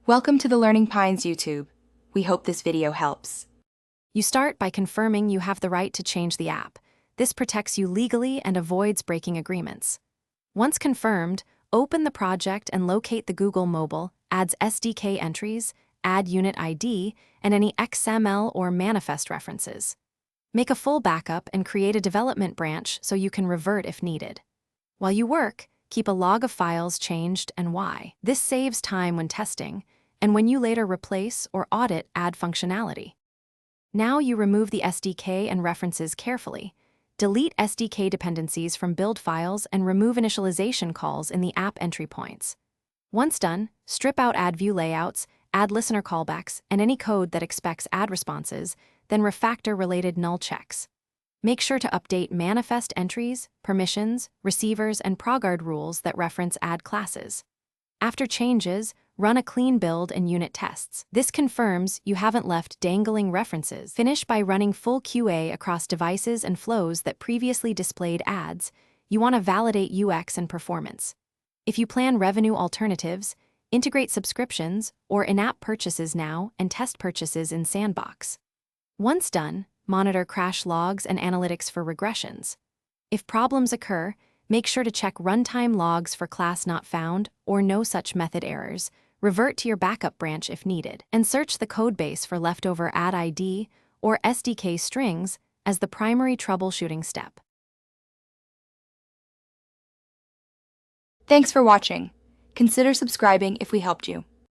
Welcome to the Learning Pines YouTube. We hope this video helps. You start by confirming you have the right to change the app. This protects you legally and avoids breaking agreements. Once confirmed, open the project and locate the Google Mobile, adds SDK entries, add unit ID, and any XML or manifest references. Make a full backup and create a development branch so you can revert if needed. While you work, keep a log of files changed and why. This saves time when testing, and when you later replace or audit, add functionality. Now you remove the SDK and references carefully. Delete SDK dependencies from build files and remove initialization calls in the app entry points. Once done, strip out ad view layouts, add listener callbacks, and any code that expects ad responses, then refactor related null checks. Make sure to update manifest entries, permissions, receivers, and progard rules that reference ad classes. After changes, run a clean build and unit tests. This confirms you haven't left dangling references. Finish by running full QA across devices and flows that previously displayed ads. You want to validate UX and performance. If you plan revenue alternatives, integrate subscriptions or in-app purchases now and test purchases in Sandbox. Once done, monitor crash logs and analytics for regressions. If problems occur, make sure to check runtime logs for class not found or no such method errors. Revert to your backup branch if needed, and search the codebase for leftover ad ID or SDK strings as the primary troubleshooting step. Thanks for watching. Consider subscribing if we helped you.